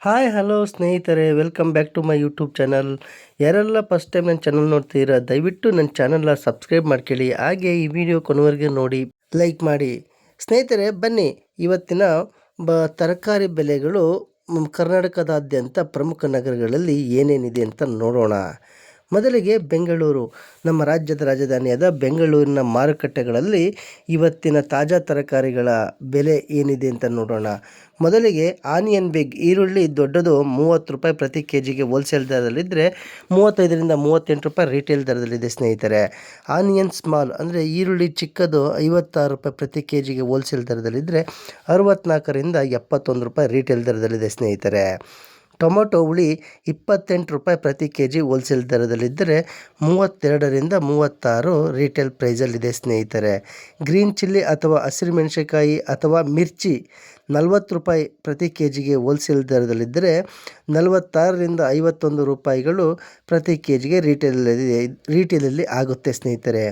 Hi hello ಸ್ನೇಹಿತರೆ, welcome back to my YouTube channel. ಯಾರೆಲ್ಲ first time ನನ್ನ channel ನೋಡ್ತೀರಾ, ದಯವಿಟ್ಟು ನನ್ನ ಚಾನಲ್ನ ಸಬ್ಸ್ಕ್ರೈಬ್ ಮಾಡ್ಕೊಳ್ಳಿ. ಹಾಗೆ ಈ ವಿಡಿಯೋ ಕೊನೆವರೆಗೆ ನೋಡಿ, ಲೈಕ್ ಮಾಡಿ. ಸ್ನೇಹಿತರೆ ಬನ್ನಿ, ಇವತ್ತಿನ ತರಕಾರಿ ಬೆಲೆಗಳು ಕರ್ನಾಟಕದಾದ್ಯಂತ ಪ್ರಮುಖ ನಗರಗಳಲ್ಲಿ ಏನೇನಿದೆ ಅಂತ ನೋಡೋಣ. ಮೊದಲಿಗೆ ಬೆಂಗಳೂರು. ನಮ್ಮ ರಾಜ್ಯದ ರಾಜಧಾನಿಯಾದ ಬೆಂಗಳೂರಿನ ಮಾರುಕಟ್ಟೆಗಳಲ್ಲಿ ಇವತ್ತಿನ ತಾಜಾ ತರಕಾರಿಗಳ ಬೆಲೆ ಏನಿದೆ ಅಂತ ನೋಡೋಣ. ಮೊದಲಿಗೆ ಆನಿಯನ್ ಬಿಗ್, ಈರುಳ್ಳಿ ದೊಡ್ಡದು 30 ರೂಪಾಯಿ ಪ್ರತಿ ಕೆ ಜಿಗೆ ಹೋಲ್ಸೇಲ್ ದರದಲ್ಲಿದ್ದರೆ 35ರಿಂದ 38 ರೂಪಾಯಿ ರಿಟೇಲ್ ದರದಲ್ಲಿದೆ ಸ್ನೇಹಿತರೆ. ಆನಿಯನ್ ಸ್ಮಾಲ್ ಅಂದರೆ ಈರುಳ್ಳಿ ಚಿಕ್ಕದು 56 ರೂಪಾಯಿ ಪ್ರತಿ ಕೆ ಜಿಗೆ ಹೋಲ್ಸೇಲ್ ದರದಲ್ಲಿದ್ದರೆ 64ರಿಂದ 71 ರೂಪಾಯಿ ರಿಟೇಲ್ ದರದಲ್ಲಿದೆ ಸ್ನೇಹಿತರೆ. ಟೊಮೊಟೊ ಹುಳಿ 28 ರೂಪಾಯಿ ಪ್ರತಿ ಕೆ ಜಿ ಹೋಲ್ಸೇಲ್ ದರದಲ್ಲಿದ್ದರೆ 32ರಿಂದ 36 ರಿಟೇಲ್ ಪ್ರೈಸಲ್ಲಿದೆ ಸ್ನೇಹಿತರೆ. ಗ್ರೀನ್ ಚಿಲ್ಲಿ ಅಥವಾ ಹಸಿರು ಮೆಣಸಿನಕಾಯಿ ಅಥವಾ ಮಿರ್ಚಿ 40 ರೂಪಾಯಿ ಪ್ರತಿ ಕೆ ಜಿಗೆ ಹೋಲ್ಸೇಲ್ ದರದಲ್ಲಿದ್ದರೆ 46ರಿಂದ 51 ರೂಪಾಯಿಗಳು ಪ್ರತಿ ಕೆ ಜಿಗೆ ರಿಟೇಲಲ್ಲಿ ಆಗುತ್ತೆ ಸ್ನೇಹಿತರೆ.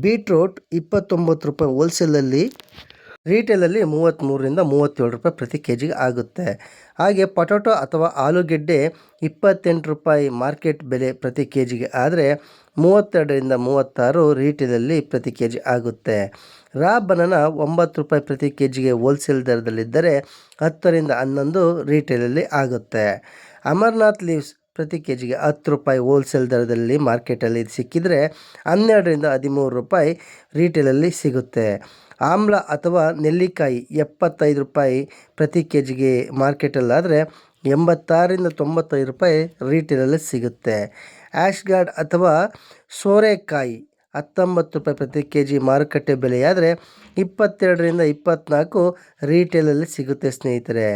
ಬೀಟ್ರೋಟ್ 29 ರೂಪಾಯಿ ಹೋಲ್ಸೇಲಲ್ಲಿ, ರಿಟೇಲಲ್ಲಿ 33ರಿಂದ 37 ರೂಪಾಯಿ ಪ್ರತಿ ಕೆ ಜಿಗೆ ಆಗುತ್ತೆ. ಹಾಗೆ ಪೊಟೊಟೊ ಅಥವಾ ಆಲೂಗೆಡ್ಡೆ 28 ರೂಪಾಯಿ ಮಾರ್ಕೆಟ್ ಬೆಲೆ ಪ್ರತಿ ಕೆ ಜಿಗೆ ಆದರೆ 32ರಿಂದ 36 ರಿಟೇಲಲ್ಲಿ ಪ್ರತಿ ಕೆ ಜಿ ಆಗುತ್ತೆ. ರಾ ಬನಾನ 9 ರೂಪಾಯಿ ಪ್ರತಿ ಕೆ ಜಿಗೆ ಹೋಲ್ಸೇಲ್ ದರದಲ್ಲಿದ್ದರೆ 10ರಿಂದ 11 ರಿಟೇಲಲ್ಲಿ ಆಗುತ್ತೆ. ಅಮರ್ನಾಥ್ ಲೀವ್ಸ್ ಪ್ರತಿ ಕೆ ಜಿಗೆ 10 ರೂಪಾಯಿ ಹೋಲ್ಸೇಲ್ ದರದಲ್ಲಿ ಮಾರ್ಕೆಟಲ್ಲಿ ಸಿಕ್ಕಿದರೆ 12ರಿಂದ 13 ರೂಪಾಯಿ ರಿಟೇಲಲ್ಲಿ ಸಿಗುತ್ತೆ. ಆಮ್ಲ ಅಥವಾ ನೆಲ್ಲಿಕಾಯಿ 75 ರೂಪಾಯಿ ಪ್ರತಿ ಕೆ ಜಿಗೆ ಮಾರ್ಕೆಟಲ್ಲಾದರೆ 86ರಿಂದ 95 ರೂಪಾಯಿ ರಿಟೇಲಲ್ಲಿ ಸಿಗುತ್ತೆ. ಆ್ಯಶ್ಗಾರ್ಡ್ ಅಥವಾ ಸೋರೆಕಾಯಿ 19 ರೂಪಾಯಿ ಪ್ರತಿ ಕೆ ಜಿ ಮಾರುಕಟ್ಟೆ ಬೆಲೆಯಾದರೆ 22ರಿಂದ 24 ರಿಟೇಲಲ್ಲಿ ಸಿಗುತ್ತೆ ಸ್ನೇಹಿತರೆ.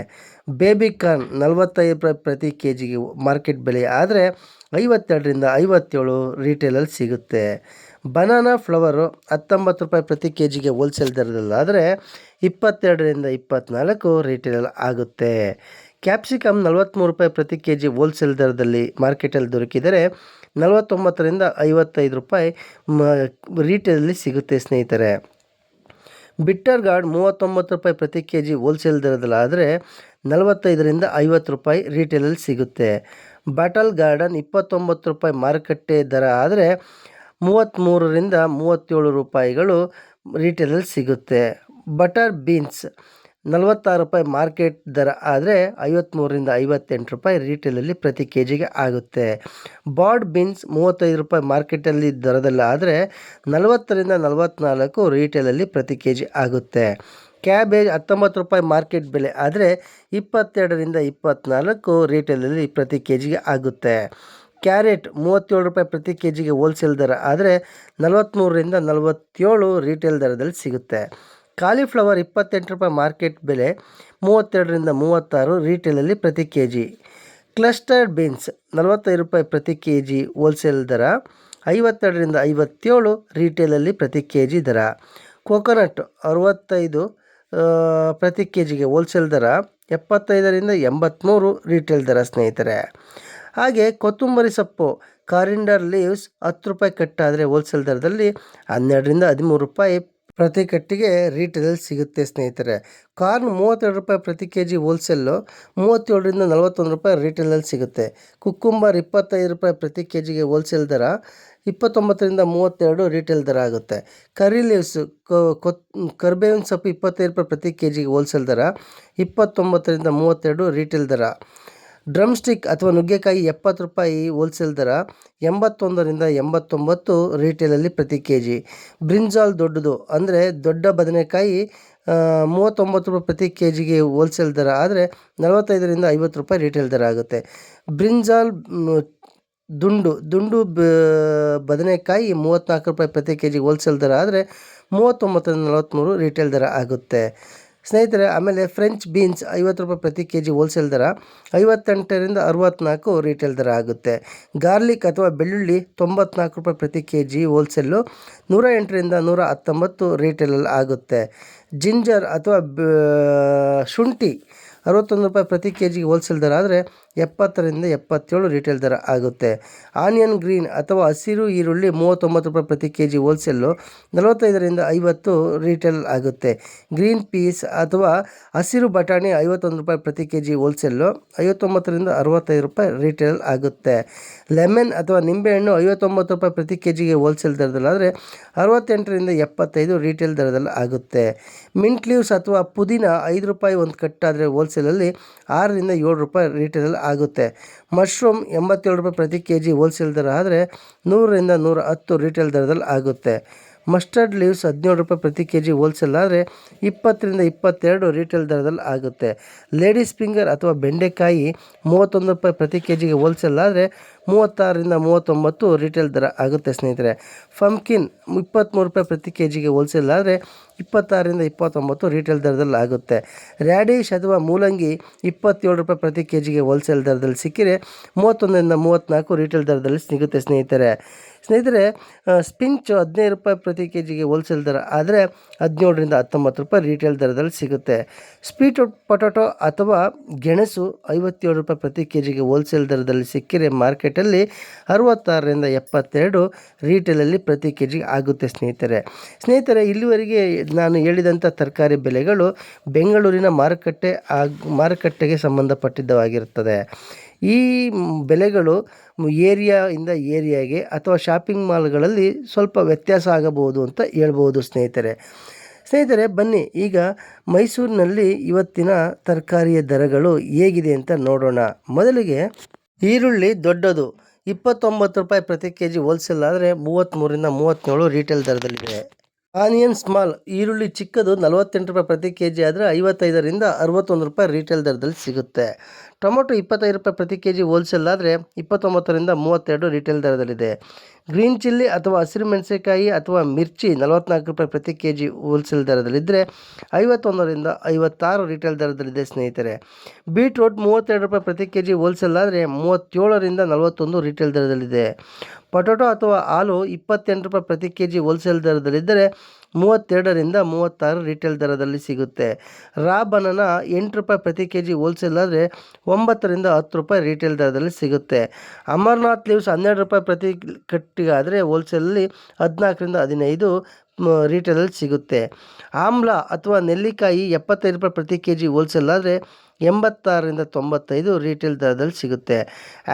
ಬೇಬಿಕಾರ್ನ್ 45 ರೂಪಾಯಿ ಪ್ರತಿ ಕೆ ಜಿಗೆ ಮಾರ್ಕೆಟ್ ಬೆಲೆ ಆದರೆ 52ರಿಂದ 57 ರಿಟೇಲಲ್ಲಿ ಸಿಗುತ್ತೆ. ಬನಾನಾ ಫ್ಲವರು 19 ರೂಪಾಯಿ ಪ್ರತಿ ಕೆ ಜಿಗೆ ಹೋಲ್ಸೇಲ್ ದರದಲ್ಲಾದರೆ 22ರಿಂದ 24 ರಿಟೇಲಲ್ಲಿ ಆಗುತ್ತೆ. ಕ್ಯಾಪ್ಸಿಕಮ್ 43 ರೂಪಾಯಿ ಪ್ರತಿ ಕೆ ಜಿ ಹೋಲ್ಸೇಲ್ ದರದಲ್ಲಿ ಮಾರ್ಕೆಟಲ್ಲಿ ದೊರಕಿದರೆ 49ರಿಂದ 55 ರೂಪಾಯಿ ರಿಟೇಲಲ್ಲಿ ಸಿಗುತ್ತೆ ಸ್ನೇಹಿತರೆ. ಬಿಟ್ಟರ್ ಗಾರ್ಡ್ 39 ರೂಪಾಯಿ ಪ್ರತಿ ಕೆ ಜಿ ಹೋಲ್ಸೇಲ್ ದರದಲ್ಲಾದರೆ 45ರಿಂದ 50 ರೂಪಾಯಿ ರಿಟೇಲಲ್ಲಿ ಸಿಗುತ್ತೆ. ಬಾಟಲ್ ಗಾರ್ಡನ್ 29 ರೂಪಾಯಿ ಮಾರುಕಟ್ಟೆ ದರ ಆದರೆ 33ರಿಂದ 37 ರೂಪಾಯಿಗಳು ರಿಟೇಲಲ್ಲಿ ಸಿಗುತ್ತೆ. ಬಟರ್ ಬೀನ್ಸ್ 46 ರೂಪಾಯಿ ಮಾರ್ಕೆಟ್ ದರ ಆದರೆ 53ರಿಂದ 58 ರೂಪಾಯಿ ರಿಟೇಲಲ್ಲಿ ಪ್ರತಿ ಕೆ ಜಿಗೆ ಆಗುತ್ತೆ. ಬಾಡ್ ಬೀನ್ಸ್ 35 ರೂಪಾಯಿ ಮಾರ್ಕೆಟಲ್ಲಿ ದರದಲ್ಲಿ ಆದರೆ 40ರಿಂದ 44 ರಿಟೇಲಲ್ಲಿ ಪ್ರತಿ ಕೆ ಜಿ ಆಗುತ್ತೆ. ಕ್ಯಾಬೇಜ್ 19 ರೂಪಾಯಿ ಮಾರ್ಕೆಟ್ ಬೆಲೆ ಆದರೆ 22ರಿಂದ 24 ರಿಟೇಲಲ್ಲಿ ಪ್ರತಿ ಕೆ ಜಿಗೆ ಆಗುತ್ತೆ. ಕ್ಯಾರೆಟ್ 37 ರೂಪಾಯಿ ಪ್ರತಿ ಕೆ ಜಿಗೆ ಹೋಲ್ಸೇಲ್ ದರ ಆದರೆ 43ರಿಂದ 47 ರಿಟೇಲ್ ದರದಲ್ಲಿ ಸಿಗುತ್ತೆ. ಕಾಲಿಫ್ಲವರ್ 28 ರೂಪಾಯಿ ಮಾರ್ಕೆಟ್ ಬೆಲೆ 32ರಿಂದ 36 ರಿಟೇಲಲ್ಲಿ ಪ್ರತಿ ಕೆ ಜಿ. ಕ್ಲಸ್ಟರ್ಡ್ ಬೀನ್ಸ್ 45 ರೂಪಾಯಿ ಪ್ರತಿ ಕೆ ಜಿ ಹೋಲ್ಸೇಲ್ ದರ 52ರಿಂದ 57 ರಿಟೇಲಲ್ಲಿ ಪ್ರತಿ ಕೆ ಜಿ ದರ. ಕೊಕೊನಟ್ 65 ಪ್ರತಿ ಕೆ ಜಿಗೆ ಹೋಲ್ಸೇಲ್ ದರ 75ರಿಂದ 83 ರಿಟೇಲ್ ದರ ಸ್ನೇಹಿತರೆ. ಹಾಗೆ ಕೊತ್ತಂಬರಿ ಸೊಪ್ಪು ಕಾರಿಂಡರ್ ಲೀವ್ಸ್ 10 ರೂಪಾಯಿ ಕಟ್ಟಾದರೆ ಹೋಲ್ಸೇಲ್ ದರದಲ್ಲಿ 12ರಿಂದ 13 ರೂಪಾಯಿ ಪ್ರತಿ ಕಟ್ಟಿಗೆ ರಿಟೇಲಲ್ಲಿ ಸಿಗುತ್ತೆ ಸ್ನೇಹಿತರೆ. ಕಾರ್ನ್ 32 ರೂಪಾಯಿ ಪ್ರತಿ ಕೆ ಜಿ ಹೋಲ್ಸೇಲು, 37ರಿಂದ 41 ರೂಪಾಯಿ ರಿಟೇಲಲ್ಲಿ ಸಿಗುತ್ತೆ. ಕುಕ್ಕುಂಬರ್ 25 ರೂಪಾಯಿ ಪ್ರತಿ ಕೆ ಜಿಗೆ ಹೋಲ್ಸೇಲ್ ದರ 29ರಿಂದ 32 ರಿಟೇಲ್ ದರ ಆಗುತ್ತೆ. ಕರಿ ಲೀವ್ಸ್ ಕರ್ಬೇವಿನ ಸೊಪ್ಪು 25 ರೂಪಾಯಿ ಪ್ರತಿ ಕೆ ಜಿಗೆ ಹೋಲ್ಸೇಲ್ ದರ 29ರಿಂದ 32 ರಿಟೇಲ್ ದರ. ಡ್ರಮ್ ಸ್ಟಿಕ್ ಅಥವಾ ನುಗ್ಗೆಕಾಯಿ 70 ರೂಪಾಯಿ ಹೋಲ್ಸೇಲ್ ದರ 81ರಿಂದ 89 ರಿಟೇಲಲ್ಲಿ ಪ್ರತಿ ಕೆ ಜಿ. ಬ್ರಿಂಜಾಲ್ ದೊಡ್ಡದು ಅಂದರೆ ದೊಡ್ಡ ಬದನೆಕಾಯಿ 39 ರೂಪಾಯಿ ಪ್ರತಿ ಕೆ ಜಿಗೆ ಹೋಲ್ಸೇಲ್ ದರ ಆದರೆ 45ರಿಂದ 50 ರೂಪಾಯಿ ರಿಟೇಲ್ ದರ ಆಗುತ್ತೆ. ಬ್ರಿಂಜಾಲ್ ದುಂಡು ಬದನೆಕಾಯಿ 34 ರೂಪಾಯಿ ಪ್ರತಿ ಕೆ ಜಿಗೆ ಹೋಲ್ಸೇಲ್ ದರ ಆದರೆ 39ರಿಂದ 43 ರಿಟೇಲ್ ದರ ಆಗುತ್ತೆ ಸ್ನೇಹಿತರೆ. ಆಮೇಲೆ ಫ್ರೆಂಚ್ ಬೀನ್ಸ್ 50 ರೂಪಾಯಿ ಪ್ರತಿ ಕೆ ಜಿ ಹೋಲ್ಸೇಲ್ ದರ 58ರಿಂದ 64 ರಿಟೇಲ್ ದರ ಆಗುತ್ತೆ. ಗಾರ್ಲಿಕ್ ಅಥವಾ ಬೆಳ್ಳುಳ್ಳಿ 94 ರೂಪಾಯಿ ಪ್ರತಿ ಕೆ ಜಿ ಹೋಲ್ಸೇಲು, 108ರಿಂದ 119 ರಿಟೇಲಲ್ಲಿ ಆಗುತ್ತೆ. ಜಿಂಜರ್ ಅಥವಾ ಶುಂಠಿ ರೂಪಾಯಿ ಪ್ರತಿ ಕೆ ಜಿಗೆ ಹೋಲ್ಸೇಲ್ ದರ ಆದರೆ 70ರಿಂದ 77 ರೀಟೇಲ್ ದರ ಆಗುತ್ತೆ. ಆನಿಯನ್ ಗ್ರೀನ್ ಅಥವಾ ಹಸಿರು ಈರುಳ್ಳಿ 39 ರೂಪಾಯಿ ಪ್ರತಿ ಕೆ ಜಿ ಹೋಲ್ಸೇಲು, 45ರಿಂದ 50 ರೀಟೇಲ್ ಆಗುತ್ತೆ. ಗ್ರೀನ್ ಪೀಸ್ ಅಥವಾ ಹಸಿರು ಬಟಾಣಿ 51 ರೂಪಾಯಿ ಪ್ರತಿ ಕೆ ಜಿ ಹೋಲ್ಸೇಲು, 59ರಿಂದ 65 ರೂಪಾಯಿ ರೀಟೇಲ್ ಆಗುತ್ತೆ. ಲೆಮನ್ ಅಥವಾ ನಿಂಬೆಹಣ್ಣು 59 ರೂಪಾಯಿ ಪ್ರತಿ ಕೆ ಜಿಗೆ ಹೋಲ್ಸೇಲ್ ದರದಲ್ಲಾದರೆ 68ರಿಂದ 75 ರೀಟೇಲ್ ದರದಲ್ಲಿ ಆಗುತ್ತೆ. ಮಿಂಟ್ ಲೀವ್ಸ್ ಅಥವಾ ಪುದೀನ 5 ರೂಪಾಯಿ ಒಂದು ಕಟ್ಟಾದರೆ ಹೋಲ್ಸೇಲಲ್ಲಿ 6ರಿಂದ 7 ರೂಪಾಯಿ ರೀಟೇಲಲ್ಲಿ ಆಗುತ್ತೆ. ಮಶ್ರೂಮ್ 87 ರೂಪಾಯಿ ಪ್ರತಿ ಕೆ ಜಿ ಹೋಲ್ಸೇಲ್ ದರ ಆದರೆ 100ರಿಂದ 110 ರೀಟೇಲ್ ದರದಲ್ಲಿ ಆಗುತ್ತೆ. ಮಸ್ಟರ್ಡ್ ಲೀವ್ಸ್ 17 ರೂಪಾಯಿ ಪ್ರತಿ ಕೆ ಜಿ ಹೋಲ್ಸೇಲ್ ಆದರೆ 20ರಿಂದ 22 ರೀಟೇಲ್ ದರದಲ್ಲಿ ಆಗುತ್ತೆ. ಲೇಡೀಸ್ ಫಿಂಗರ್ ಅಥವಾ ಬೆಂಡೆಕಾಯಿ 31 ರೂಪಾಯಿ ಪ್ರತಿ ಕೆ ಜಿಗೆ ಹೋಲ್ಸೇಲ್ ಆದರೆ 36ರಿಂದ 39 ರೀಟೇಲ್ ದರ ಆಗುತ್ತೆ ಸ್ನೇಹಿತರೆ. ಪಂಪ್ಕಿನ್ 23 ರೂಪಾಯಿ ಪ್ರತಿ ಕೆ ಜಿಗೆ ಹೋಲ್ಸೇಲ್ ಆದರೆ 26ರಿಂದ 29 ರೀಟೇಲ್ ದರದಲ್ಲಿ ಆಗುತ್ತೆ. ರ್ಯಾಡಿಶ್ ಅಥವಾ ಮೂಲಂಗಿ 27 ರೂಪಾಯಿ ಪ್ರತಿ ಕೆ ಜಿಗೆ ಹೋಲ್ಸೇಲ್ ದರದಲ್ಲಿ ಸಿಕ್ಕಿರೆ 31ರಿಂದ 34 ರೀಟೇಲ್ ದರದಲ್ಲಿ ಸಿಗುತ್ತೆ ಸ್ನೇಹಿತರೆ. ಸ್ಪಿಂಚ್ 15 ರೂಪಾಯಿ ಪ್ರತಿ ಕೆ ಜಿಗೆ ಹೋಲ್ಸೇಲ್ ದರ ಆದರೆ 17ರಿಂದ 19 ರೂಪಾಯಿ ರೀಟೇಲ್ ದರದಲ್ಲಿ ಸಿಗುತ್ತೆ. ಸ್ವೀಟ್ ಪೊಟ್ಯಾಟೊ ಅಥವಾ ಗೆಣಸು 57 ರೂಪಾಯಿ ಪ್ರತಿ ಕೆ ಜಿಗೆ ಹೋಲ್ಸೇಲ್ ದರದಲ್ಲಿ ಸಿಕ್ಕಿರೆ ಮಾರ್ಕೆಟಲ್ಲಿ 66ರಿಂದ 72 ರೀಟೇಲಲ್ಲಿ ಪ್ರತಿ ಕೆ ಜಿಗೆ ಆಗುತ್ತೆ ಸ್ನೇಹಿತರೆ. ಇಲ್ಲಿವರೆಗೆ ನಾನು ಹೇಳಿದಂಥ ತರಕಾರಿ ಬೆಲೆಗಳು ಬೆಂಗಳೂರಿನ ಮಾರುಕಟ್ಟೆಗೆ ಸಂಬಂಧಪಟ್ಟಿದ್ದವಾಗಿರುತ್ತದೆ. ಈ ಬೆಲೆಗಳು ಏರಿಯಾಯಿಂದ ಏರಿಯಾಗೆ ಅಥವಾ ಶಾಪಿಂಗ್ ಮಾಲ್ಗಳಲ್ಲಿ ಸ್ವಲ್ಪ ವ್ಯತ್ಯಾಸ ಆಗಬಹುದು ಅಂತ ಹೇಳ್ಬೋದು ಸ್ನೇಹಿತರೆ. ಬನ್ನಿ ಈಗ ಮೈಸೂರಿನಲ್ಲಿ ಇವತ್ತಿನ ತರಕಾರಿಯ ದರಗಳು ಹೇಗಿದೆ ಅಂತ ನೋಡೋಣ. ಮೊದಲಿಗೆ ಈರುಳ್ಳಿ ದೊಡ್ಡದು 29 ರೂಪಾಯಿ ಪ್ರತಿ ಕೆ ಜಿ ಹೋಲ್ಸೇಲ್ ಆದರೆ 33ರಿಂದ 37 ರೀಟೇಲ್ ದರದಲ್ಲಿದೆ. ಆನಿಯನ್ ಸ್ಮಾಲ್ ಈರುಳ್ಳಿ ಚಿಕ್ಕದು 48 ರೂಪಾಯಿ ಪ್ರತಿ ಕೆ ಜಿ ಆದರೆ 55ರಿಂದ 61 ರೂಪಾಯಿ ರೀಟೇಲ್ ದರದಲ್ಲಿ ಸಿಗುತ್ತೆ. ಟೊಮೊಟೊ 25 ರೂಪಾಯಿ ಪ್ರತಿ ಕೆ ಜಿ ಹೋಲ್ಸೇಲ್ ಆದರೆ 29ರಿಂದ 32 ರೀಟೇಲ್ ದರದಲ್ಲಿದೆ. ಗ್ರೀನ್ ಚಿಲ್ಲಿ ಅಥವಾ ಹಸಿರು ಮೆಣಸಿನಕಾಯಿ ಅಥವಾ ಮಿರ್ಚಿ 44 ರೂಪಾಯಿ ಪ್ರತಿ ಕೆ ಜಿ ಹೋಲ್ಸೇಲ್ ದರದಲ್ಲಿದ್ದರೆ 51ರಿಂದ 56 ರೀಟೇಲ್ ದರದಲ್ಲಿದೆ ಸ್ನೇಹಿತರೆ. ಬೀಟ್ರೂಟ್ 32 ರೂಪಾಯಿ ಪ್ರತಿ ಕೆ ಜಿ ಹೋಲ್ಸೇಲ್ ಆದರೆ 37ರಿಂದ 41 ರೀಟೇಲ್ ದರದಲ್ಲಿದೆ. ಪೊಟ್ಯಾಟೊ ಅಥವಾ ಆಲೂ 28 ರೂಪಾಯಿ ಪ್ರತಿ ಕೆ ಜಿ ಹೋಲ್ಸೇಲ್ ದರದಲ್ಲಿದ್ದರೆ 32ರಿಂದ 36 ರೀಟೇಲ್ ದರದಲ್ಲಿ ಸಿಗುತ್ತೆ. ರಾ ಬನಾನಾ 8 ರೂಪಾಯಿ ಪ್ರತಿ ಕೆ ಜಿ ಹೋಲ್ಸೇಲ್ ಆದರೆ 9ರಿಂದ 10 ರೂಪಾಯಿ ರೀಟೇಲ್ ದರದಲ್ಲಿ ಸಿಗುತ್ತೆ. ಅಮರ್ನಾಥ್ ಲೀವ್ಸ್ 12 ರೂಪಾಯಿ ಪ್ರತಿ ಕಟ್ಟಿಗಾದರೆ ಹೋಲ್ಸೇಲಲ್ಲಿ 14ರಿಂದ 15 ರೀಟೇಲಲ್ಲಿ ಸಿಗುತ್ತೆ. ಆಮ್ಲ ಅಥವಾ ನೆಲ್ಲಿಕಾಯಿ 75 ರೂಪಾಯಿ ಪ್ರತಿ ಕೆ ಜಿ ಹೋಲ್ಸೇಲ್ ಆದರೆ 86ರಿಂದ 95 ರೀಟೇಲ್ ದರದಲ್ಲಿ ಸಿಗುತ್ತೆ.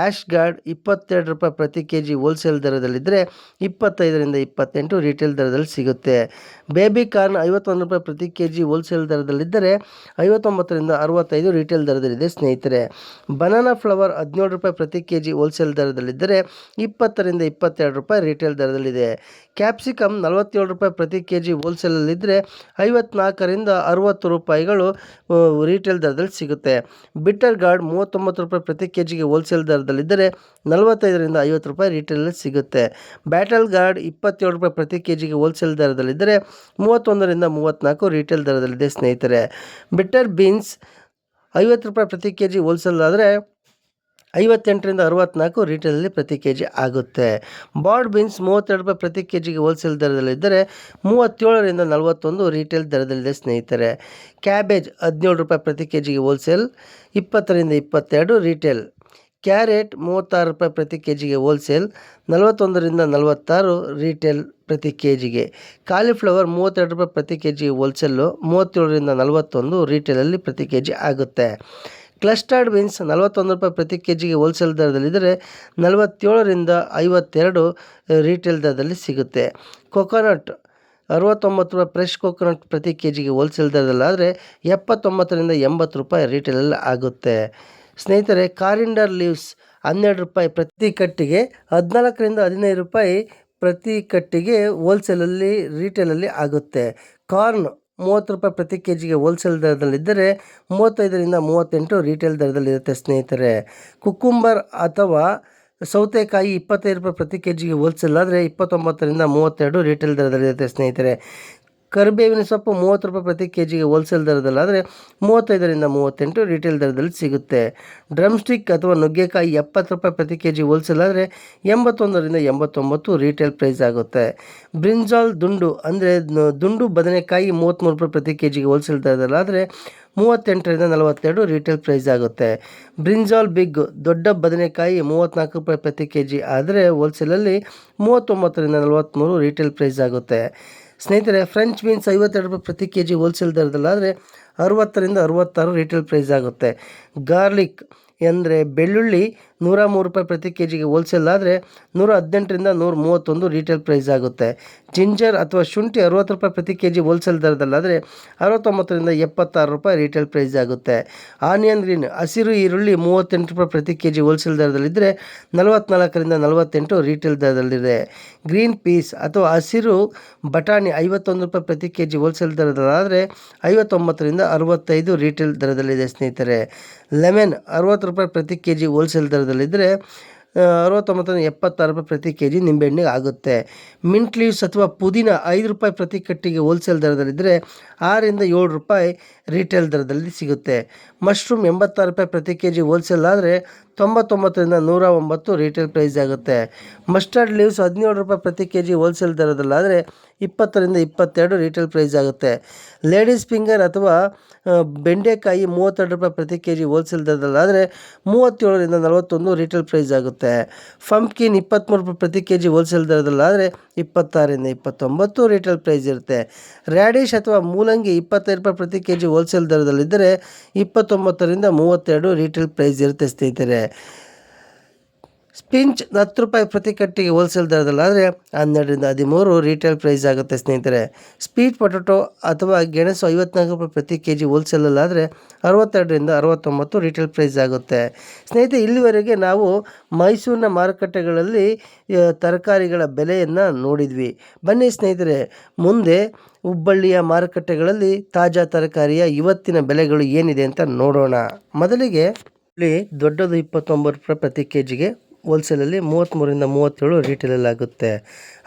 ಆ್ಯಶ್ ಗಾರ್ಡ್ 22 ರೂಪಾಯಿ ಪ್ರತಿ ಕೆ ಜಿ ಹೋಲ್ಸೇಲ್ ದರದಲ್ಲಿದ್ದರೆ 25ರಿಂದ 28 ರೀಟೇಲ್ ದರದಲ್ಲಿ ಸಿಗುತ್ತೆ. ಬೇಬಿ ಕಾರ್ನ್ 51 ರೂಪಾಯಿ ಪ್ರತಿ ಕೆ ಜಿ ಹೋಲ್ಸೇಲ್ ದರದಲ್ಲಿದ್ದರೆ 59ರಿಂದ 65 ರೀಟೇಲ್ ದರದಲ್ಲಿದೆ ಸ್ನೇಹಿತರೆ. ಬನಾನಾ ಫ್ಲವರ್ 17 ರೂಪಾಯಿ ಪ್ರತಿ ಕೆ ಜಿ ಹೋಲ್ಸೇಲ್ ದರದಲ್ಲಿದ್ದರೆ 20ರಿಂದ 22 ರೂಪಾಯಿ ರೀಟೇಲ್ ದರದಲ್ಲಿದೆ. ಕ್ಯಾಪ್ಸಿಕಮ್ 47 ರೂಪಾಯಿ ಪ್ರತಿ ಕೆ ಜಿ ಹೋಲ್ಸೇಲಲ್ಲಿದ್ದರೆ 54ರಿಂದ 60 ರೂಪಾಯಿಗಳು ರೀಟೇಲ್ ದರದಲ್ಲಿ ಸಿಗುತ್ತೆ. ಬಿಟ್ಟರ್ ಗಾರ್ಡ್ 39 ರೂಪಾಯಿ ಪ್ರತಿ ಕೆ ಜಿಗೆ ಹೋಲ್ಸೇಲ್ ದರದಲ್ಲಿದ್ದರೆ 45ರಿಂದ 50 ರೂಪಾಯಿ ರೀಟೇಲಲ್ಲಿ ಸಿಗುತ್ತೆ. ಬ್ಯಾಟಲ್ ಗಾರ್ಡ್ 27 ರೂಪಾಯಿ ಪ್ರತಿ ಕೆ ಜಿಗೆ ಹೋಲ್ಸೇಲ್ ದರದಲ್ಲಿದ್ದರೆ 31ರಿಂದ 34 ರೀಟೇಲ್ ದರದಲ್ಲಿದೆ ಸ್ನೇಹಿತರೆ. ಬಿಟ್ಟರ್ ಬೀನ್ಸ್ 50 ರೂಪಾಯಿ ಪ್ರತಿ ಕೆ ಜಿ ಹೋಲ್ಸೇಲ್ ಆದರೆ 58ರಿಂದ 64 ರೀಟೇಲಲ್ಲಿ ಪ್ರತಿ ಕೆ ಜಿ ಆಗುತ್ತೆ. ಬಾರ್ಡ್ ಬೀನ್ಸ್ 32 ರೂಪಾಯಿ ಪ್ರತಿ ಕೆ ಜಿಗೆ ಹೋಲ್ಸೇಲ್ ದರದಲ್ಲಿದ್ದರೆ 37ರಿಂದ 41 ರೀಟೇಲ್ ದರದಲ್ಲಿದೆ ಸ್ನೇಹಿತರೆ. ಕ್ಯಾಬೇಜ್ 17 ರೂಪಾಯಿ ಪ್ರತಿ ಕೆ ಜಿಗೆ ಹೋಲ್ಸೇಲ್, 20ರಿಂದ 22 ರೀಟೇಲ್. ಕ್ಯಾರೆಟ್ 36 ರೂಪಾಯಿ ಪ್ರತಿ ಕೆ ಜಿಗೆ ಹೋಲ್ಸೇಲ್, 41ರಿಂದ 46 ರೀಟೇಲ್ ಪ್ರತಿ ಕೆ ಜಿಗೆ. ಕಾಲಿಫ್ಲವರ್ 32 ರೂಪಾಯಿ ಪ್ರತಿ ಕೆ ಜಿಗೆ ಹೋಲ್ಸೇಲು, 37ರಿಂದ 41 ರೀಟೇಲಲ್ಲಿ ಪ್ರತಿ ಕೆ ಜಿ ಆಗುತ್ತೆ. ಕ್ಲಸ್ಟರ್ಡ್ ಬೀನ್ಸ್ 41 ರೂಪಾಯಿ ಪ್ರತಿ ಕೆ ಜಿಗೆ ಹೋಲ್ಸೇಲ್ ದರದಲ್ಲಿದ್ದರೆ 47ರಿಂದ 52 ರೀಟೇಲ್ ದರದಲ್ಲಿ ಸಿಗುತ್ತೆ. ಕೊಕೊನಟ್ 69 ರೂಪಾಯಿ ಫ್ರೆಶ್ ಕೊಕೊನಟ್ ಪ್ರತಿ ಕೆ ಜಿಗೆ ಹೋಲ್ಸೇಲ್ ದರದಲ್ಲಾದರೆ 79ರಿಂದ 80 ರೂಪಾಯಿ ರೀಟೇಲಲ್ಲಿ ಆಗುತ್ತೆ. ಸ್ನೇಹಿತರೆ, ಕಾರಿಂಡರ್ ಲೀವ್ಸ್ 12 ರೂಪಾಯಿ ಪ್ರತಿ ಕಟ್ಟಿಗೆ, 14ರಿಂದ 15 ರೂಪಾಯಿ ಪ್ರತಿ ಕಟ್ಟಿಗೆ ಹೋಲ್ಸೇಲಲ್ಲಿ ರೀಟೇಲಲ್ಲಿ ಆಗುತ್ತೆ. ಕಾರ್ನ್ 30 ರೂಪಾಯಿ ಪ್ರತಿ ಕೆ ಜಿಗೆ ಹೋಲ್ಸೇಲ್ ದರದಲ್ಲಿದ್ದರೆ 35ರಿಂದ 38 ರೀಟೇಲ್ ದರದಲ್ಲಿರುತ್ತೆ ಸ್ನೇಹಿತರೆ. ಕುಕ್ಕುಂಬರ್ ಅಥವಾ ಸೌತೆಕಾಯಿ 25 ರೂಪಾಯಿ ಪ್ರತಿ ಕೆ ಜಿಗೆ ಹೋಲ್ಸೇಲ್ ಆದರೆ 29ರಿಂದ 32 ರೀಟೇಲ್ ದರದಲ್ಲಿರುತ್ತೆ ಸ್ನೇಹಿತರೆ. ಕರಿಬೇವಿನ ಸೊಪ್ಪು 30 ರೂಪಾಯಿ ಪ್ರತಿ ಕೆ ಜಿಗೆ ಹೋಲ್ಸೇಲ್ ದರದಲ್ಲಾದರೆ 35ರಿಂದ 38 ರೀಟೇಲ್ ದರದಲ್ಲಿ ಸಿಗುತ್ತೆ. ಡ್ರಮ್ ಸ್ಟಿಕ್ ಅಥವಾ ನುಗ್ಗೆಕಾಯಿ 70 ರೂಪಾಯಿ ಪ್ರತಿ ಕೆ ಜಿ ಹೋಲ್ಸೇಲ್ ಆದರೆ 81ರಿಂದ 89 ರೀಟೇಲ್ ಪ್ರೈಸ್ ಆಗುತ್ತೆ. ಬ್ರಿಂಜಾಲ್ ದುಂಡು ಅಂದರೆ ದುಂಡು ಬದನೆಕಾಯಿ 33 ರೂಪಾಯಿ ಪ್ರತಿ ಕೆ ಜಿಗೆ ಹೋಲ್ಸೇಲ್ ದರದಲ್ಲಾದರೆ 38ರಿಂದ 42 ರೀಟೇಲ್ ಪ್ರೈಸ್ ಆಗುತ್ತೆ. ಬ್ರಿಂಜಾಲ್ ಬಿಗ್ ದೊಡ್ಡ ಬದನೆಕಾಯಿ 34 ರೂಪಾಯಿ ಪ್ರತಿ ಕೆ ಜಿ ಆದರೆ ಹೋಲ್ಸೇಲಲ್ಲಿ 39ರಿಂದ 43 ರೀಟೇಲ್ ಪ್ರೈಸ್ ಆಗುತ್ತೆ. ಸ್ನೇಹಿತರೆ, ಫ್ರೆಂಚ್ ಬೀನ್ಸ್ 52 ರೂಪಾಯಿ ಪ್ರತಿ ಕೆ ಜಿ ಹೋಲ್ಸೇಲ್ ದರದಲ್ಲಾದರೆ 60ರಿಂದ 66 ರೀಟೇಲ್ ಪ್ರೈಸ್ ಆಗುತ್ತೆ. ಗಾರ್ಲಿಕ್ ಅಂದರೆ ಬೆಳ್ಳುಳ್ಳಿ 103 ರೂಪಾಯಿ ಪ್ರತಿ ಕೆ ಜಿಗೆ ಹೋಲ್ಸೇಲ್ ಆದರೆ 118ರಿಂದ 131 ರೀಟೇಲ್ ಪ್ರೈಸ್ ಆಗುತ್ತೆ. ಜಿಂಜರ್ ಅಥವಾ ಶುಂಠಿ 60 ರೂಪಾಯಿ ಪ್ರತಿ ಕೆ ಜಿ ಹೋಲ್ಸೇಲ್ ದರದಲ್ಲಾದರೆ 69ರಿಂದ 76 ರೂಪಾಯಿ ರೀಟೇಲ್ ಪ್ರೈಸ್ ಆಗುತ್ತೆ. ಆನಿಯನ್ ಗ್ರೀನ್ ಹಸಿರು ಈರುಳ್ಳಿ 38 ರೂಪಾಯಿ ಪ್ರತಿ ಕೆ ಜಿ ಹೋಲ್ಸೇಲ್ ದರದಲ್ಲಿದ್ದರೆ 44ರಿಂದ 48 ರೀಟೇಲ್ ದರದಲ್ಲಿದೆ. ಗ್ರೀನ್ ಪೀಸ್ ಅಥವಾ ಹಸಿರು ಬಟಾಣಿ 51 ರೂಪಾಯಿ ಪ್ರತಿ ಕೆ ಜಿ ಹೋಲ್ಸೇಲ್ ದರದಲ್ಲಾದರೆ 59ರಿಂದ 65 ರೀಟೇಲ್ ದರದಲ್ಲಿದೆ. ಸ್ನೇಹಿತರೆ, ಲೆಮನ್ 60 ರೂಪಾಯಿ ಪ್ರತಿ ಕೆ ಜಿ ಹೋಲ್ಸೇಲ್ ದರದಲ್ಲಿದ್ದರೆ 69ರಿಂದ 76 ರೂಪಾಯಿ ಪ್ರತಿ ಕೆ ಜಿ ನಿಂಬೆಹಣ್ಣಿಗೆ ಆಗುತ್ತೆ. ಮಿಂಟ್ ಲೀವ್ಸ್ ಅಥವಾ ಪುದೀನ 5 ರೂಪಾಯಿ ಪ್ರತಿ ಕಟ್ಟಿಗೆ ಹೋಲ್ಸೇಲ್ ದರದಲ್ಲಿದ್ದರೆ 6ರಿಂದ 7 ರೂಪಾಯಿ ರೀಟೇಲ್ ದರದಲ್ಲಿ ಸಿಗುತ್ತೆ. ಮಶ್ರೂಮ್ 86 ರೂಪಾಯಿ ಪ್ರತಿ ಕೆ ಜಿ ಹೋಲ್ಸೇಲ್ ಆದರೆ 99ರಿಂದ 109 ರೀಟೇಲ್ ಪ್ರೈಸ್ ಆಗುತ್ತೆ. ಮಸ್ಟರ್ಡ್ ಲೀವ್ಸ್ 17 ರೂಪಾಯಿ ಪ್ರತಿ ಕೆ ಜಿ ಹೋಲ್ಸೇಲ್ ದರದಲ್ಲಾದರೆ 20ರಿಂದ 22 ರೀಟೇಲ್ ಪ್ರೈಸ್ ಆಗುತ್ತೆ. ಲೇಡೀಸ್ ಫಿಂಗರ್ ಅಥವಾ ಬೆಂಡೆಕಾಯಿ 32 ರೂಪಾಯಿ ಪ್ರತಿ ಕೆ ಜಿ ಹೋಲ್ಸೇಲ್ ದರದಲ್ಲಾದರೆ 37ರಿಂದ 41 ರೀಟೇಲ್ ಪ್ರೈಸ್ ಆಗುತ್ತೆ. ಪಂಪ್ಕಿನ್ 23 ರೂಪಾಯಿ ಪ್ರತಿ ಕೆ ಜಿ ಹೋಲ್ಸೇಲ್ ದರದಲ್ಲಾದರೆ 26ರಿಂದ 29 ರೀಟೇಲ್ ಪ್ರೈಸ್ ಇರುತ್ತೆ. ರ್ಯಾಡಿಶ್ ಅಥವಾ ಮೂಲಂಗಿ 25 ರೂಪಾಯಿ ಪ್ರತಿ ಕೆ ಜಿ ಹೋಲ್ಸೇಲ್ ದರದಲ್ಲಿದ್ದರೆ 29ರಿಂದ 32 ರೀಟೇಲ್ ಪ್ರೈಸ್ ಇರುತ್ತೆ. ಸ್ನೇಹಿತರೆ, ಸ್ಪಿಂಚ್ 10 ರೂಪಾಯಿ ಪ್ರತಿ ಕಟ್ಟಿಗೆ ಹೋಲ್ಸೇಲ್ ದರದಲ್ಲಾದರೆ 12ರಿಂದ 13 ರೀಟೇಲ್ ಪ್ರೈಸ್ ಆಗುತ್ತೆ. ಸ್ನೇಹಿತರೆ, ಸ್ವೀಟ್ ಪೊಟೊಟೊ ಅಥವಾ ಗೆಣಸು 54 ರೂಪಾಯಿ ಪ್ರತಿ ಕೆ ಜಿ ಹೋಲ್ಸೇಲಲ್ಲಾದರೆ 62ರಿಂದ 69 ರೀಟೇಲ್ ಪ್ರೈಸ್ ಆಗುತ್ತೆ. ಸ್ನೇಹಿತರೆ, ಇಲ್ಲಿವರೆಗೆ ನಾವು ಮೈಸೂರಿನ ಮಾರುಕಟ್ಟೆಗಳಲ್ಲಿ ತರಕಾರಿಗಳ ಬೆಲೆಯನ್ನು ನೋಡಿದ್ವಿ. ಬನ್ನಿ ಸ್ನೇಹಿತರೆ, ಮುಂದೆ ಹುಬ್ಬಳ್ಳಿಯ ಮಾರುಕಟ್ಟೆಗಳಲ್ಲಿ ತಾಜಾ ತರಕಾರಿಯ ಇವತ್ತಿನ ಬೆಲೆಗಳು ಏನಿದೆ ಅಂತ ನೋಡೋಣ. ಮೊದಲಿಗೆ ಇಲ್ಲಿ ದೊಡ್ಡದು 29 ರೂಪಾಯಿ ಪ್ರತಿ ಕೆ ಜಿಗೆ ಹೋಲ್ಸೇಲಲ್ಲಿ 33ರಿಂದ 37 ರೀಟೇಲಲ್ಲಿ ಆಗುತ್ತೆ.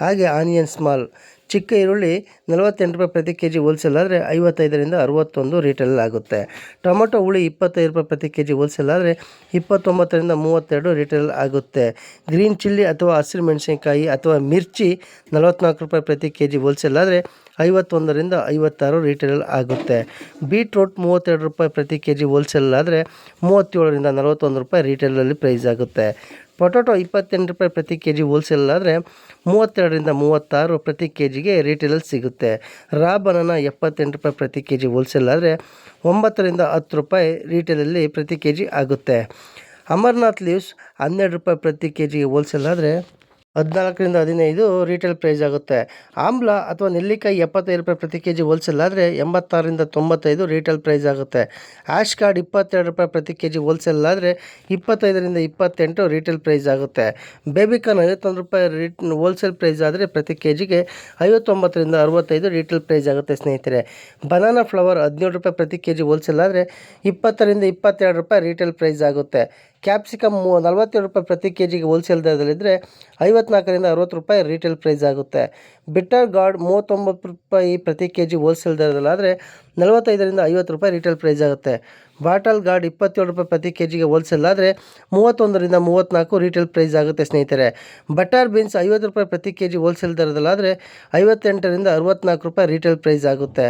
ಹಾಗೆ ಆನಿಯನ್ ಸ್ಮಾಲ್ ಚಿಕ್ಕ ಈರುಳ್ಳಿ 48 ರೂಪಾಯಿ ಪ್ರತಿ ಕೆ ಜಿ ಹೋಲ್ಸೇಲ್ ಆದರೆ 55ರಿಂದ 61 ರೀಟೇಲಲ್ಲಿ ಆಗುತ್ತೆ. ಟೊಮೊಟೊ ಹುಳಿ 25 ರೂಪಾಯಿ ಪ್ರತಿ ಕೆ ಜಿ ಹೋಲ್ಸೇಲ್ ಆದರೆ 29ರಿಂದ 32 ರೀಟೇಲ್ ಆಗುತ್ತೆ. ಗ್ರೀನ್ ಚಿಲ್ಲಿ ಅಥವಾ ಹಸಿರು ಮೆಣಸಿನಕಾಯಿ ಅಥವಾ ಮಿರ್ಚಿ 44 ರೂಪಾಯಿ ಪ್ರತಿ ಕೆ ಜಿ ಹೋಲ್ಸೇಲ್ ಆದರೆ 51ರಿಂದ 56 ರೀಟೇಲಲ್ಲಿ ಆಗುತ್ತೆ. ಬೀಟ್ರೂಟ್ 32 ರೂಪಾಯಿ ಪ್ರತಿ ಕೆ ಜಿ ಹೋಲ್ಸೇಲ್ ಆದರೆ 37ರಿಂದ 41 ರೂಪಾಯಿ ರೀಟೇಲಲ್ಲಿ ಪ್ರೈಸ್ ಆಗುತ್ತೆ. ಪೊಟೊಟೊ 28 ರೂಪಾಯಿ ಪ್ರತಿ ಕೆ ಜಿ ಹೋಲ್ಸೇಲ್ ಆದರೆ 32ರಿಂದ 36 ಪ್ರತಿ ಕೆ ಜಿಗೆ ರೀಟೇಲಲ್ಲಿ ಸಿಗುತ್ತೆ. ರಾ ಬನಾನಾ 78 ರೂಪಾಯಿ ಪ್ರತಿ ಕೆ ಜಿ ಹೋಲ್ಸೇಲ್ ಆದರೆ 9ರಿಂದ 10 ರೂಪಾಯಿ ರೀಟೇಲಲ್ಲಿ ಪ್ರತಿ ಕೆ ಜಿ ಆಗುತ್ತೆ. ಅಮರ್ನಾಥ್ ಲೀವ್ಸ್ 12 ರೂಪಾಯಿ ಪ್ರತಿ ಕೆ ಜಿಗೆ ಹೋಲ್ಸೇಲ್ ಆದರೆ 14ರಿಂದ 15 ರೀಟೇಲ್ ಪ್ರೈಸ್ ಆಗುತ್ತೆ. ಆಮ್ಲ ಅಥವಾ ನೆಲ್ಲಿಕಾಯಿ 75 ರೂಪಾಯಿ ಪ್ರತಿ ಕೆ ಜಿ ಹೋಲ್ಸೇಲ್ ಆದರೆ 86ರಿಂದ 95 ರೀಟೇಲ್ ಪ್ರೈಸ್ ಆಗುತ್ತೆ. ಆಶ್ ಕಾರ್ಡ್ 22 ರೂಪಾಯಿ ಪ್ರತಿ ಕೆ ಜಿ ಹೋಲ್ಸೇಲ್ ಆದರೆ 25ರಿಂದ 28 ರೀಟೇಲ್ ಪ್ರೈಸ್ ಆಗುತ್ತೆ. ಬೇಬಿಕಾರ್ನ್ 51 ರೂಪಾಯಿ ಹೋಲ್ಸೇಲ್ ಪ್ರೈಸ್ ಆದರೆ ಪ್ರತಿ ಕೆ ಜಿಗೆ 59ರಿಂದ 65 ರೀಟೇಲ್ ಪ್ರೈಸ್ ಆಗುತ್ತೆ. ಸ್ನೇಹಿತರೆ, ಬನಾನಾ ಫ್ಲವರ್ 17 ರೂಪಾಯಿ ಪ್ರತಿ ಕೆ ಜಿ ಹೋಲ್ಸೇಲ್ ಆದರೆ 20ರಿಂದ 22 ರೂಪಾಯಿ ರೀಟೇಲ್ ಪ್ರೈಸ್ ಆಗುತ್ತೆ. ಕ್ಯಾಪ್ಸಿಕಮ್ 47 ರೂಪಾಯಿ ಪ್ರತಿ ಕೆ ಜಿಗೆ ಹೋಲ್ಸೇಲ್ ದರದಲ್ಲಿದ್ದರೆ 54ರಿಂದ 60 ರೂಪಾಯಿ ರೀಟೇಲ್ ಪ್ರೈಸ್ ಆಗುತ್ತೆ. ಬಿಟರ್ ಗಾರ್ಡ್ 39 ರೂಪಾಯಿ ಪ್ರತಿ ಕೆ ಜಿ ಹೋಲ್ಸೇಲ್ ದರದಲ್ಲಾದರೆ 45ರಿಂದ 50 ರೂಪಾಯಿ ರೀಟೇಲ್ ಪ್ರೈಸ್ ಆಗುತ್ತೆ. ಬಾಟಲ್ ಗಾರ್ಡ್ 27 ರೂಪಾಯಿ ಪ್ರತಿ ಕೆ ಜಿಗೆ ಹೋಲ್ಸೇಲ್ ಆದರೆ 31ರಿಂದ 34 ರೀಟೇಲ್ ಪ್ರೈಸ್ ಆಗುತ್ತೆ. ಸ್ನೇಹಿತರೆ, ಬಟರ್ ಬೀನ್ಸ್ 50 ರೂಪಾಯಿ ಪ್ರತಿ ಕೆ ಜಿ ಹೋಲ್ಸೇಲ್ ದರದಲ್ಲಾದರೆ 58ರಿಂದ 64 ರೂಪಾಯಿ ರೀಟೇಲ್ ಪ್ರೈಸ್ ಆಗುತ್ತೆ.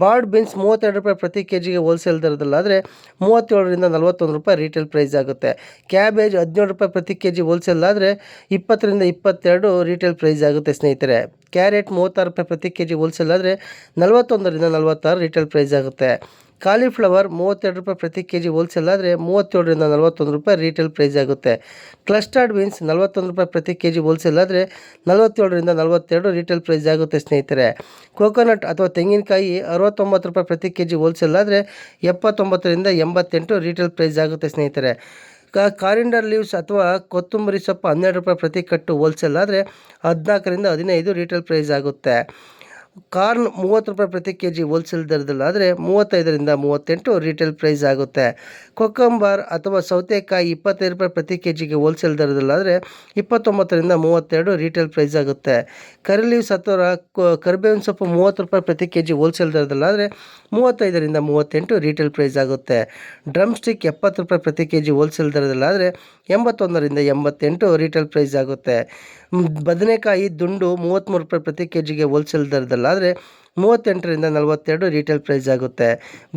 ಬಾರ್ಡ್ ಬೀನ್ಸ್ 32 ರೂಪಾಯಿ ಪ್ರತಿ ಕೆ ಜಿಗೆ ಹೋಲ್ಸೇಲ್ ದರದಲ್ಲಾದರೆ 37ರಿಂದ 41 ರೂಪಾಯಿ ರೀಟೇಲ್ ಪ್ರೈಸ್ ಆಗುತ್ತೆ. ಕ್ಯಾಬೇಜ್ 17 ರೂಪಾಯಿ ಪ್ರತಿ ಕೆ ಜಿ ಹೋಲ್ಸೇಲ್ ಆದರೆ 20ರಿಂದ 22 ರೀಟೇಲ್ ಪ್ರೈಸ್ ಆಗುತ್ತೆ. ಸ್ನೇಹಿತರೆ, ಕ್ಯಾರೆಟ್ 36 ರೂಪಾಯಿ ಪ್ರತಿ ಕೆ ಜಿ ಹೋಲ್ಸೇಲ್ ಆದರೆ 41ರಿಂದ 46 ರೀಟೇಲ್ ಪ್ರೈಸ್ ಆಗುತ್ತೆ. ಕಾಲಿಫ್ಲವರ್ 32 ರೂಪಾಯಿ ಪ್ರತಿ ಕೆ ಜಿ ಹೋಲ್ಸೇಲ್ ಆದರೆ 37ರಿಂದ 41 ರೂಪಾಯಿ ರೀಟೇಲ್ ಪ್ರೈಸ್ ಆಗುತ್ತೆ. ಕ್ಲಸ್ಟರ್ಡ್ ಬೀನ್ಸ್ 41 ರೂಪಾಯಿ ಪ್ರತಿ ಕೆ ಜಿ ಹೋಲ್ಸೇಲ್ ಆದರೆ 47ರಿಂದ 42 ರೀಟೇಲ್ ಪ್ರೈಸ್ ಆಗುತ್ತೆ. ಸ್ನೇಹಿತರೆ, ಕೋಕೋನಟ್ ಅಥವಾ ತೆಂಗಿನಕಾಯಿ 69 ರೂಪಾಯಿ ಪ್ರತಿ ಕೆ ಜಿ ಹೋಲ್ಸೇಲ್ ಆದರೆ 79ರಿಂದ 88 ರೀಟೇಲ್ ಪ್ರೈಸ್ ಆಗುತ್ತೆ. ಸ್ನೇಹಿತರೆ, ಕಾರಿಂಡರ್ ಲೀವ್ಸ್ ಅಥವಾ ಕೊತ್ತಂಬರಿ ಸೊಪ್ಪು 12 ರೂಪಾಯಿ ಪ್ರತಿ ಕಟ್ಟು ಹೋಲ್ಸೇಲ್ ಆದರೆ 14ರಿಂದ 15 ರೀಟೇಲ್ ಪ್ರೈಸ್ ಆಗುತ್ತೆ. ಕಾರ್ನ್ 30 ರೂಪಾಯಿ ಪ್ರತಿ ಕೆ ಜಿ ಹೋಲ್ಸೇಲ್ ದರದಲ್ಲಾದರೆ 35ರಿಂದ 38 ರೀಟೇಲ್ ಪ್ರೈಸ್ ಆಗುತ್ತೆ. ಕೊಕ್ಕಂಬರ್ ಅಥವಾ ಸೌತೆಕಾಯಿ 25 ರೂಪಾಯಿ ಪ್ರತಿ ಕೆ ಜಿಗೆ ಹೋಲ್ಸೇಲ್ ದರದಲ್ಲಾದರೆ 29ರಿಂದ 32 ರೀಟೇಲ್ ಪ್ರೈಸ್ ಆಗುತ್ತೆ. ಕರಿ ಲೀವ್ಸ್ ಅಥವಾ ಕರಿಬೇವಿನ ಸೊಪ್ಪು 30 ರೂಪಾಯಿ ಪ್ರತಿ ಕೆ ಜಿ ಹೋಲ್ಸೇಲ್ ದರದಲ್ಲಾದರೆ 35ರಿಂದ 38 ರೀಟೇಲ್ ಪ್ರೈಸ್ ಆಗುತ್ತೆ. ಡ್ರಮ್ ಸ್ಟಿಕ್ 70 ರೂಪಾಯಿ ಪ್ರತಿ ಕೆ ಜಿ ಹೋಲ್ಸೇಲ್ ದರದಲ್ಲಾದರೆ 81ರಿಂದ 88 ರೀಟೇಲ್ ಪ್ರೈಸ್ ಆಗುತ್ತೆ. ಬದನೆಕಾಯಿ ದುಂಡು 33 ರೂಪಾಯಿ ಪ್ರತಿ ಕೆ ಜಿಗೆ ಹೋಲ್ಸೇಲ್ ದರದಲ್ಲಾದರೆ 38ರಿಂದ 42 ರೀಟೇಲ್ ಪ್ರೈಸ್ ಆಗುತ್ತೆ.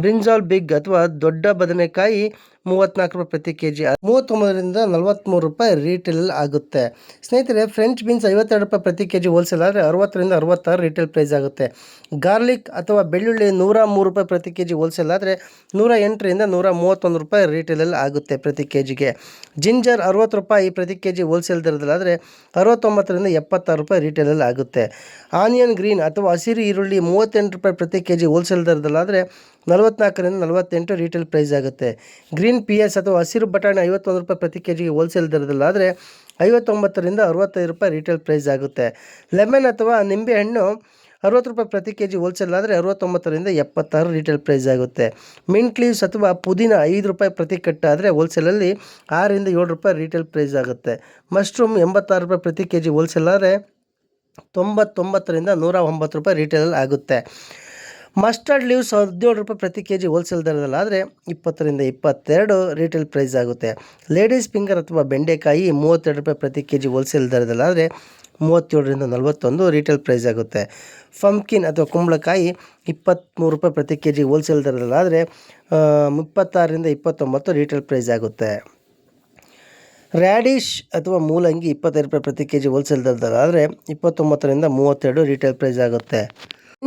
ಬ್ರಿಂಜಾಲ್ ಬಿಗ್ ಅಥವಾ ದೊಡ್ಡ ಬದನೆಕಾಯಿ 34 ರೂಪಾಯಿ ಪ್ರತಿ ಕೆ ಜಿ 39ರಿಂದ 43 ರೂಪಾಯಿ ರೀಟೇಲ್ ಆಗುತ್ತೆ. ಸ್ನೇಹಿತರೆ, ಫ್ರೆಂಚ್ ಬೀನ್ಸ್ 52 ರೂಪಾಯಿ ಪ್ರತಿ ಕೆ ಜಿ ಹೋಲ್ಸೇಲ್ ಆದರೆ 60ರಿಂದ 66 ರೀಟೇಲ್ ಪ್ರೈಸ್ ಆಗುತ್ತೆ. ಗಾರ್ಲಿಕ್ ಅಥವಾ ಬೆಳ್ಳುಳ್ಳಿ 103 ರೂಪಾಯಿ ಪ್ರತಿ ಕೆ ಜಿ ಹೋಲ್ಸೇಲ್ ಆದರೆ 108ರಿಂದ 131 ರೂಪಾಯಿ ರೀಟೇಲಲ್ಲಿ ಆಗುತ್ತೆ ಪ್ರತಿ ಕೆ ಜಿಗೆ. ಜಿಂಜರ್ 60 ರೂಪಾಯಿ ಪ್ರತಿ ಕೆ ಜಿ ಹೋಲ್ಸೇಲ್ ದರದಲ್ಲಾದರೆ 69ರಿಂದ 76 ರೂಪಾಯಿ ರೀಟೇಲಲ್ಲಿ ಆಗುತ್ತೆ. ಆನಿಯನ್ ಗ್ರೀನ್ ಅಥವಾ ಹಸಿರು ಈರುಳ್ಳಿ 38 ರೂಪಾಯಿ ಪ್ರತಿ ಕೆ ಜಿ ಹೋಲ್ಸೇಲ್ ದರದಲ್ಲಾದರೆ 44ರಿಂದ 48 ರೀಟೇಲ್ ಪ್ರೈಸ್ ಆಗುತ್ತೆ. ಗ್ರೀನ್ ಪಿಯರ್ಸ್ ಅಥವಾ ಹಸಿರು ಬಟಾಣಿ 51 ರೂಪಾಯಿ ಪ್ರತಿ ಕೆ ಜಿಗೆ ಹೋಲ್ಸೇಲ್ ದರದಲ್ಲಾದರೆ 59ರಿಂದ 65 ರೂಪಾಯಿ ರೀಟೇಲ್ ಪ್ರೈಸ್ ಆಗುತ್ತೆ. ಲೆಮನ್ ಅಥವಾ ನಿಂಬೆಹಣ್ಣು 60 ರೂಪಾಯಿ ಪ್ರತಿ ಕೆ ಜಿ ಹೋಲ್ಸೇಲ್ ಆದರೆ 69ರಿಂದ 76 ರೀಟೇಲ್ ಪ್ರೈಸ್ ಆಗುತ್ತೆ. ಮಿಂಟ್ ಲೀವ್ಸ್ ಅಥವಾ ಪುದೀನ 5 ರೂಪಾಯಿ ಪ್ರತಿ ಕಟ್ಟು ಆದರೆ ಹೋಲ್ಸೇಲಲ್ಲಿ 6ರಿಂದ 7 ರೂಪಾಯಿ ರೀಟೇಲ್ ಪ್ರೈಸ್ ಆಗುತ್ತೆ. ಮಶ್ರೂಮ್ 86 ರೂಪಾಯಿ ಪ್ರತಿ ಕೆ ಜಿ ಹೋಲ್ಸೇಲ್ ಆದರೆ 99ರಿಂದ 109 ರೂಪಾಯಿ ರೀಟೇಲಲ್ಲಿ ಆಗುತ್ತೆ. ಮಸ್ಟರ್ಡ್ ಲೀವ್ಸ್ 17 ರೂಪಾಯಿ ಪ್ರತಿ ಕೆ ಜಿ ಹೋಲ್ಸೇಲ್ ದರದಲ್ಲಾದರೆ 20ರಿಂದ 22 ರೀಟೇಲ್ ಪ್ರೈಸ್ ಆಗುತ್ತೆ. ಲೇಡೀಸ್ ಫಿಂಗರ್ ಅಥವಾ ಬೆಂಡೆಕಾಯಿ 32 ರೂಪಾಯಿ ಪ್ರತಿ ಕೆ ಜಿ ಹೋಲ್ಸೇಲ್ ದರದಲ್ಲಾದರೆ 37ರಿಂದ 41 ರೀಟೇಲ್ ಪ್ರೈಸ್ ಆಗುತ್ತೆ. ಪಂಪ್ಕಿನ್ ಅಥವಾ ಕುಂಬಳಕಾಯಿ 23 ರೂಪಾಯಿ ಪ್ರತಿ ಕೆ ಜಿ ಹೋಲ್ಸೇಲ್ ದರದಲ್ಲಾದರೆ 26ರಿಂದ 29 ರೀಟೇಲ್ ಪ್ರೈಸ್ ಆಗುತ್ತೆ. ರ್ಯಾಡಿಶ್ ಅಥವಾ ಮೂಲಂಗಿ 25 ರೂಪಾಯಿ ಪ್ರತಿ ಕೆ ಜಿ ಹೋಲ್ಸೇಲ್ ದರದಲ್ಲಾದರೆ 29ರಿಂದ 32 ರೀಟೇಲ್ ಪ್ರೈಸ್ ಆಗುತ್ತೆ.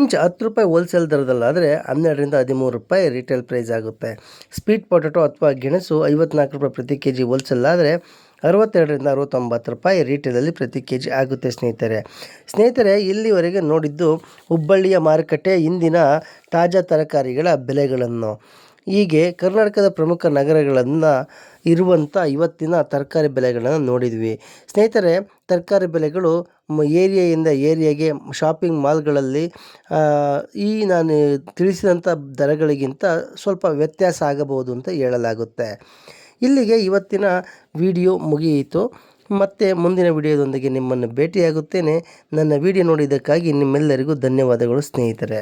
ಇಂಚ್ 10 ರೂಪಾಯಿ ಹೋಲ್ಸೇಲ್ ದರದಲ್ಲಾದರೆ 12ರಿಂದ 13 ರೂಪಾಯಿ ರೀಟೇಲ್ ಪ್ರೈಸ್ ಆಗುತ್ತೆ. ಸ್ವೀಟ್ ಪೊಟೊಟೊ ಅಥವಾ ಗೆಣಸು 54 ರೂಪಾಯಿ ಪ್ರತಿ ಕೆ ಜಿ ಹೋಲ್ಸೇಲ್ ಆದರೆ 62ರಿಂದ 69 ರೂಪಾಯಿ ರೀಟೇಲಲ್ಲಿ ಪ್ರತಿ ಕೆ ಜಿ ಆಗುತ್ತೆ. ಸ್ನೇಹಿತರೆ, ಇಲ್ಲಿವರೆಗೆ ನೋಡಿದ್ದು ಹುಬ್ಬಳ್ಳಿಯ ಮಾರುಕಟ್ಟೆ ಇಂದಿನ ತಾಜಾ ತರಕಾರಿಗಳ ಬೆಲೆಗಳನ್ನು. ಹೀಗೆ ಕರ್ನಾಟಕದ ಪ್ರಮುಖ ನಗರಗಳನ್ನು ಇರುವಂಥ ಇವತ್ತಿನ ತರಕಾರಿ ಬೆಲೆಗಳನ್ನು ನೋಡಿದ್ವಿ. ಸ್ನೇಹಿತರೆ, ತರಕಾರಿ ಬೆಲೆಗಳು ಏರಿಯಾಯಿಂದ ಏರಿಯಾಗೆ ಶಾಪಿಂಗ್ ಮಾಲ್ಗಳಲ್ಲಿ ನಾನು ತಿಳಿಸಿದಂಥ ದರಗಳಿಗಿಂತ ಸ್ವಲ್ಪ ವ್ಯತ್ಯಾಸ ಆಗಬಹುದು ಅಂತ ಹೇಳಲಾಗುತ್ತೆ. ಇಲ್ಲಿಗೆ ಇವತ್ತಿನ ವಿಡಿಯೋ ಮುಗಿಯಿತು. ಮತ್ತೆ ಮುಂದಿನ ವಿಡಿಯೋದೊಂದಿಗೆ ನಿಮ್ಮನ್ನು ಭೇಟಿಯಾಗುತ್ತೇನೆ. ನನ್ನ ವಿಡಿಯೋ ನೋಡಿದ್ದಕ್ಕಾಗಿ ನಿಮ್ಮೆಲ್ಲರಿಗೂ ಧನ್ಯವಾದಗಳು ಸ್ನೇಹಿತರೆ.